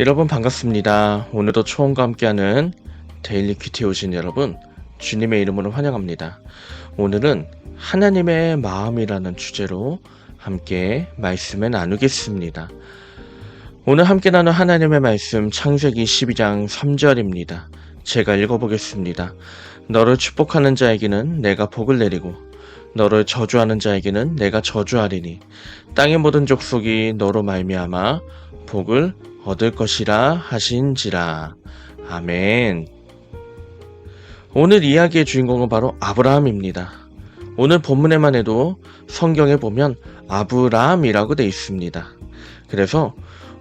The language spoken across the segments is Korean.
여러분 반갑습니다. 오늘도 초원과 함께하는 데일리 큐티에 오신 여러분 주님의 이름으로 환영합니다. 오늘은 하나님의 마음이라는 주제로 함께 말씀을 나누겠습니다. 오늘 함께 나눌 하나님의 말씀 창세기 12장 3절입니다. 제가 읽어보겠습니다. 너를 축복하는 자에게는 내가 복을 내리고 너를 저주하는 자에게는 내가 저주하리니 땅의 모든 족속이 너로 말미암아 복을 얻을 것이라 하신지라. 아멘. 오늘 이야기의 주인공은 바로 아브라함입니다. 오늘 본문에만 해도 성경에 보면 아브라함이라고 되어 있습니다. 그래서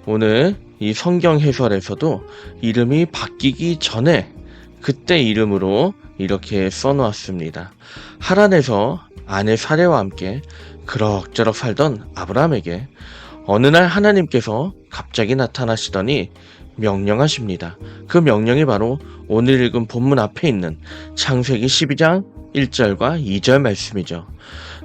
오늘 이 성경 해설에서도 이름이 바뀌기 전에 그때 이름으로 이렇게 써놓았습니다. 하란에서 아내 사레와 함께 그럭저럭 살던 아브라함에게 어느 날 하나님께서 갑자기 나타나시더니 명령하십니다. 그 명령이 바로 오늘 읽은 본문 앞에 있는 창세기 12장 1절과 2절 말씀이죠.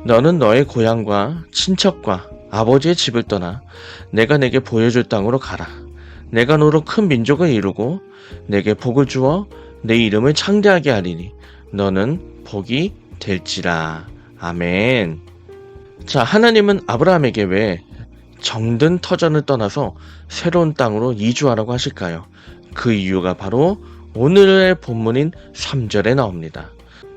너는 너의 고향과 친척과 아버지의 집을 떠나 내가 내게 보여줄 땅으로 가라. 내가 너로 큰 민족을 이루고 내게 복을 주어 내 이름을 창대하게 하리니 너는 복이 될지라. 아멘. 자, 하나님은 아브라함에게 왜 정든 터전을 떠나서 새로운 땅으로 이주하라고 하실까요? 그 이유가 바로 오늘의 본문인 3절에 나옵니다.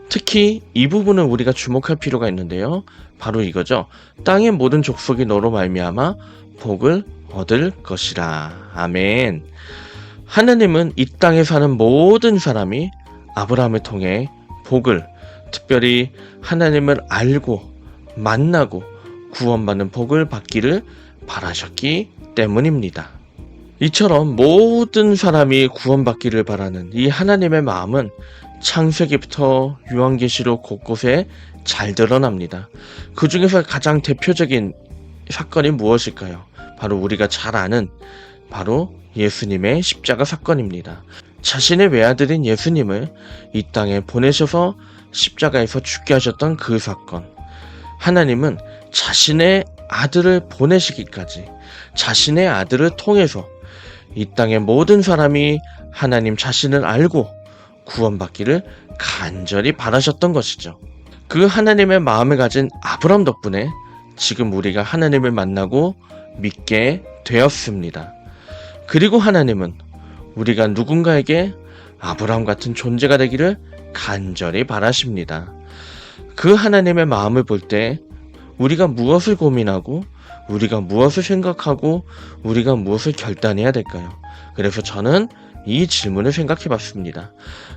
특히 이 부분은 우리가 주목할 필요가 있는데요. 바로 이거죠. 땅의 모든 족속이 너로 말미암아 복을 얻을 것이라. 아멘. 하나님은 이 땅에 사는 모든 사람이 아브라함을 통해 복을, 특별히 하나님을 알고 만나고 구원받는 복을 받기를 바라셨기 때문입니다. 이처럼 모든 사람이 구원받기를 바라는 이 하나님의 마음은 창세기부터 요한계시록 곳곳에 잘 드러납니다. 그 중에서 가장 대표적인 사건이 무엇일까요? 바로 우리가 잘 아는 바로 예수님의 십자가 사건입니다. 자신의 외아들인 예수님을 이 땅에 보내셔서 십자가에서 죽게 하셨던 그 사건. 하나님은 자신의 아들을 보내시기까지 자신의 아들을 통해서 이 땅의 모든 사람이 하나님 자신을 알고 구원받기를 간절히 바라셨던 것이죠. 그 하나님의 마음을 가진 아브라함 덕분에 지금 우리가 하나님을 만나고 믿게 되었습니다. 그리고 하나님은 우리가 누군가에게 아브라함 같은 존재가 되기를 간절히 바라십니다. 그 하나님의 마음을 볼 때 우리가 무엇을 고민하고 우리가 무엇을 생각하고 우리가 무엇을 결단해야 될까요? 그래서 저는 이 질문을 생각해 봤습니다.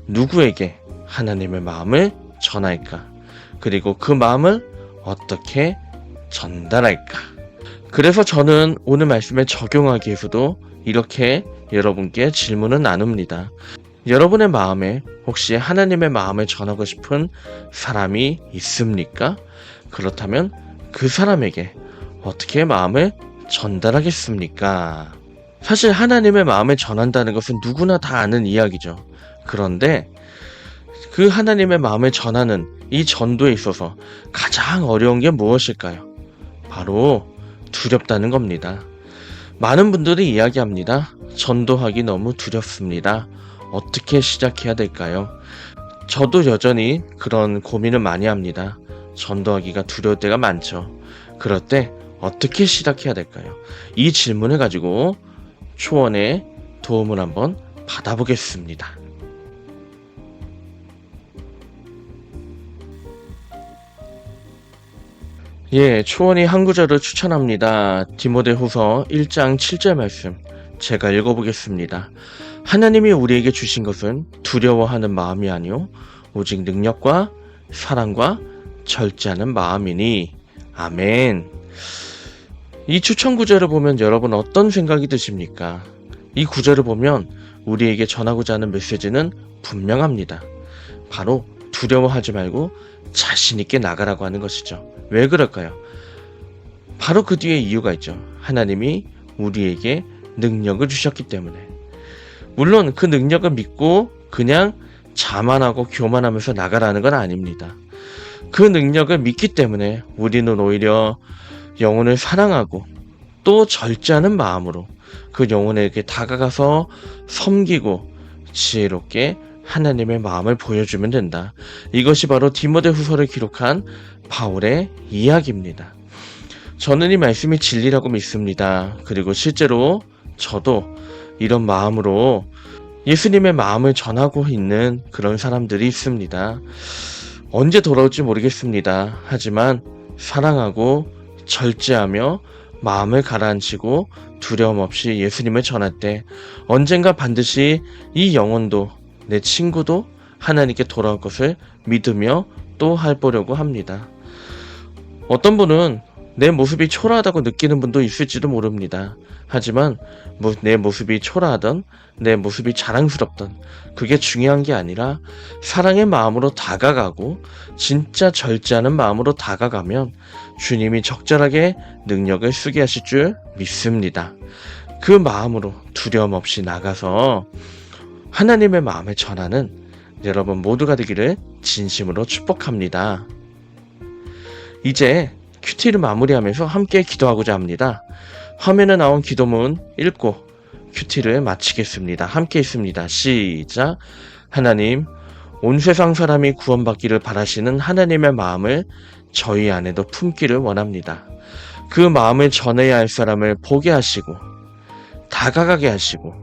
누구에게 하나님의 마음을 전할까? 그리고 그 마음을 어떻게 전달할까? 그래서 저는 오늘 말씀에 적용하기 위해서도 이렇게 여러분께 질문을 나눕니다. 여러분의 마음에 혹시 하나님의 마음을 전하고 싶은 사람이 있습니까? 그렇다면 그 사람에게 어떻게 마음을 전달하겠습니까? 사실 하나님의 마음을 전한다는 것은 누구나 다 아는 이야기죠. 그런데 그 하나님의 마음을 전하는 이 전도에 있어서 가장 어려운 게 무엇일까요? 바로 두렵다는 겁니다. 많은 분들이 이야기합니다. 전도하기 너무 두렵습니다. 어떻게 시작해야 될까요? 저도 여전히 그런 고민을 많이 합니다. 전도하기가 두려울 때가 많죠. 그럴 때 어떻게 시작해야 될까요? 이 질문을 가지고 초원의 도움을 한번 받아보겠습니다. 초원이 한 구절을 추천합니다. 디모데후서 1장 7절 말씀 제가 읽어보겠습니다. 하나님이 우리에게 주신 것은 두려워하는 마음이 아니요 오직 능력과 사랑과 절제하는 마음이니. 아멘. 이 추천 구절을 보면 여러분 어떤 생각이 드십니까? 이 구절을 보면 우리에게 전하고자 하는 메시지는 분명합니다. 바로 두려워하지 말고 자신 있게 나가라고 하는 것이죠. 왜 그럴까요? 바로 그 뒤에 이유가 있죠. 하나님이 우리에게 능력을 주셨기 때문에. 물론 그 능력을 믿고 그냥 자만하고 교만하면서 나가라는 건 아닙니다. 그 능력을 믿기 때문에 우리는 오히려 영혼을 사랑하고 또 절제하는 마음으로 그 영혼에게 다가가서 섬기고 지혜롭게 하나님의 마음을 보여주면 된다. 이것이 바로 디모데후서를 기록한 바울의 이야기입니다. 저는 이 말씀이 진리라고 믿습니다. 그리고 실제로 저도 이런 마음으로 예수님의 마음을 전하고 있는 그런 사람들이 있습니다. 언제 돌아올지 모르겠습니다. 하지만 사랑하고 절제하며 마음을 가라앉히고 두려움 없이 예수님을 전할 때 언젠가 반드시 이 영혼도 내 친구도 하나님께 돌아올 것을 믿으며 또 해보려고 합니다. 어떤 분은 내 모습이 초라하다고 느끼는 분도 있을지도 모릅니다. 하지만 내 모습이 초라하던 내 모습이 자랑스럽던 그게 중요한 게 아니라 사랑의 마음으로 다가가고 진짜 절제하는 마음으로 다가가면 주님이 적절하게 능력을 쓰게 하실 줄 믿습니다. 그 마음으로 두려움 없이 나가서 하나님의 마음을 전하는 여러분 모두가 되기를 진심으로 축복합니다. 이제 큐티를 마무리하면서 함께 기도하고자 합니다. 화면에 나온 기도문 읽고 큐티를 마치겠습니다. 함께 있습니다. 시작. 하나님, 온 세상 사람이 구원받기를 바라시는 하나님의 마음을 저희 안에도 품기를 원합니다. 그 마음을 전해야 할 사람을 보게 하시고 다가가게 하시고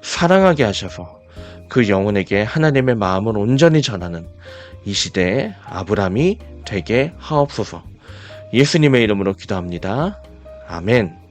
사랑하게 하셔서 그 영혼에게 하나님의 마음을 온전히 전하는 이 시대의 아브람이 되게 하옵소서. 예수님의 이름으로 기도합니다. 아멘.